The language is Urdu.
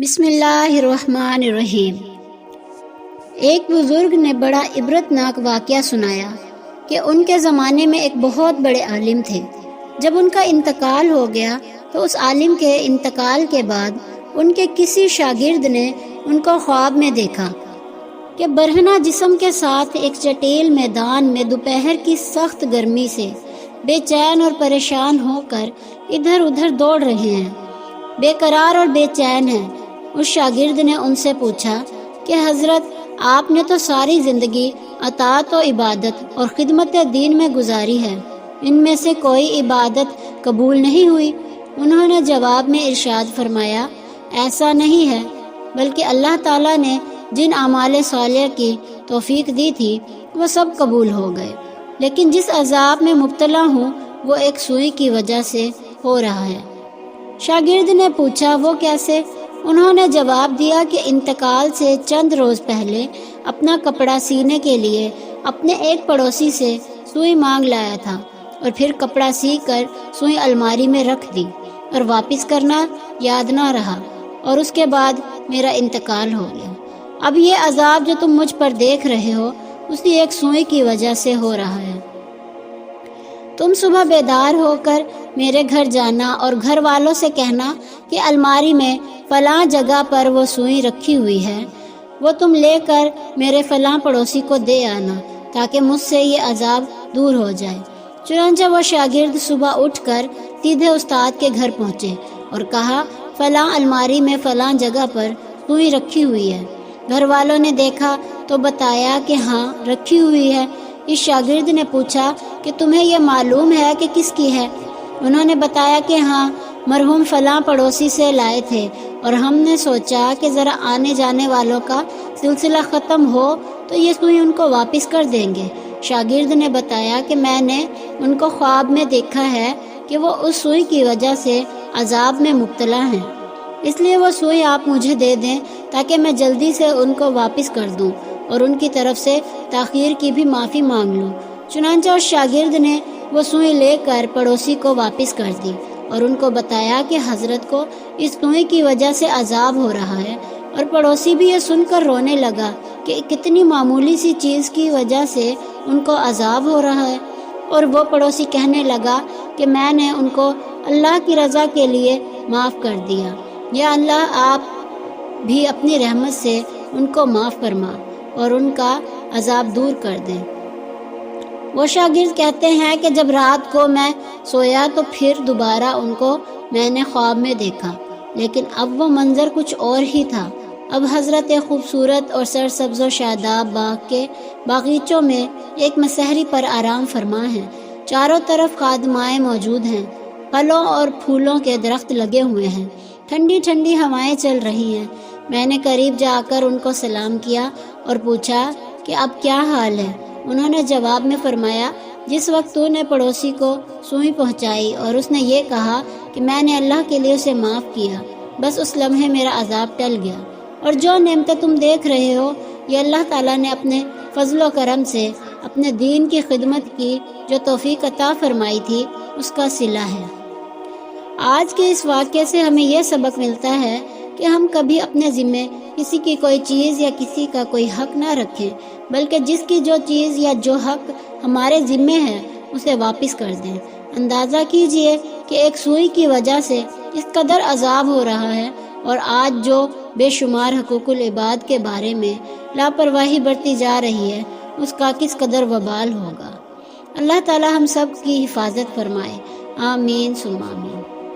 بسم اللہ الرحمن الرحیم۔ ایک بزرگ نے بڑا عبرتناک واقعہ سنایا کہ ان کے زمانے میں ایک بہت بڑے عالم تھے۔ جب ان کا انتقال ہو گیا تو اس عالم کے انتقال کے بعد ان کے کسی شاگرد نے ان کو خواب میں دیکھا کہ برہنہ جسم کے ساتھ ایک چٹیل میدان میں دوپہر کی سخت گرمی سے بے چین اور پریشان ہو کر ادھر ادھر دوڑ رہے ہیں، بے قرار اور بے چین ہیں۔ اس شاگرد نے ان سے پوچھا کہ حضرت، آپ نے تو ساری زندگی اطاعت و عبادت اور خدمت دین میں گزاری ہے، ان میں سے کوئی عبادت قبول نہیں ہوئی؟ انہوں نے جواب میں ارشاد فرمایا، ایسا نہیں ہے، بلکہ اللہ تعالیٰ نے جن اعمال صالحہ کی توفیق دی تھی وہ سب قبول ہو گئے، لیکن جس عذاب میں مبتلا ہوں وہ ایک سوئی کی وجہ سے ہو رہا ہے۔ شاگرد نے پوچھا، وہ کیسے؟ انہوں نے جواب دیا کہ انتقال سے چند روز پہلے اپنا کپڑا سینے کے لیے اپنے ایک پڑوسی سے سوئی مانگ لایا تھا، اور پھر کپڑا سی کر سوئی الماری میں رکھ دی اور واپس کرنا یاد نہ رہا، اور اس کے بعد میرا انتقال ہو گیا۔ اب یہ عذاب جو تم مجھ پر دیکھ رہے ہو اسی ایک سوئی کی وجہ سے ہو رہا ہے۔ تم صبح بیدار ہو کر میرے گھر جانا اور گھر والوں سے کہنا کہ الماری میں فلاں جگہ پر وہ سوئی رکھی ہوئی ہے، وہ تم لے کر میرے فلاں پڑوسی کو دے آنا تاکہ مجھ سے یہ عذاب دور ہو جائے۔ چنانچہ وہ شاگرد صبح اٹھ کر سیدھے استاد کے گھر پہنچے اور کہا، فلاں الماری میں فلاں جگہ پر سوئی رکھی ہوئی ہے۔ گھر والوں نے دیکھا تو بتایا کہ ہاں رکھی ہوئی ہے۔ اس شاگرد نے پوچھا کہ تمہیں یہ معلوم ہے کہ کس کی ہے؟ انہوں نے بتایا کہ ہاں، مرحوم فلاں پڑوسی سے لائے تھے، اور ہم نے سوچا کہ ذرا آنے جانے والوں کا سلسلہ ختم ہو تو یہ سوئی ان کو واپس کر دیں گے۔ شاگرد نے بتایا کہ میں نے ان کو خواب میں دیکھا ہے کہ وہ اس سوئی کی وجہ سے عذاب میں مبتلا ہیں، اس لیے وہ سوئی آپ مجھے دے دیں تاکہ میں جلدی سے ان کو واپس کر دوں اور ان کی طرف سے تاخیر کی بھی معافی مانگ لوں۔ چنانچہ اس شاگرد نے وہ سوئی لے کر پڑوسی کو واپس کر دی اور ان کو بتایا کہ حضرت کو اس سوئی کی وجہ سے عذاب ہو رہا ہے، اور پڑوسی بھی یہ سن کر رونے لگا کہ کتنی معمولی سی چیز کی وجہ سے ان کو عذاب ہو رہا ہے، اور وہ پڑوسی کہنے لگا کہ میں نے ان کو اللہ کی رضا کے لیے معاف کر دیا، یا اللہ آپ بھی اپنی رحمت سے ان کو معاف فرما اور ان کا عذاب دور کر دیں۔ وہ شاگرد کہتے ہیں کہ جب رات کو میں سویا تو پھر دوبارہ ان کو میں نے خواب میں دیکھا، لیکن اب وہ منظر کچھ اور ہی تھا۔ اب حضرت خوبصورت اور سرسبز و شاداب باغ کے باغیچوں میں ایک مسحری پر آرام فرما ہیں، چاروں طرف خادمائیں موجود ہیں، پھلوں اور پھولوں کے درخت لگے ہوئے ہیں، ٹھنڈی ٹھنڈی ہوائیں چل رہی ہیں۔ میں نے قریب جا کر ان کو سلام کیا اور پوچھا کہ اب کیا حال ہے؟ انہوں نے جواب میں فرمایا، جس وقت تو نے پڑوسی کو سوئی پہنچائی اور اس نے یہ کہا کہ میں نے اللہ کے لیے اسے معاف کیا، بس اس لمحے میرا عذاب ٹل گیا، اور جو نعمتیں تم دیکھ رہے ہو یہ اللہ تعالیٰ نے اپنے فضل و کرم سے اپنے دین کی خدمت کی جو توفیق عطا فرمائی تھی اس کا صلہ ہے۔ آج کے اس واقعے سے ہمیں یہ سبق ملتا ہے کہ ہم کبھی اپنے ذمے کسی کی کوئی چیز یا کسی کا کوئی حق نہ رکھیں، بلکہ جس کی جو چیز یا جو حق ہمارے ذمے ہے اسے واپس کر دیں۔ اندازہ کیجئے کہ ایک سوئی کی وجہ سے اس قدر عذاب ہو رہا ہے، اور آج جو بے شمار حقوق العباد کے بارے میں لاپرواہی برتی جا رہی ہے اس کا کس قدر وبال ہوگا۔ اللہ تعالی ہم سب کی حفاظت فرمائے، آمین ثم آمین۔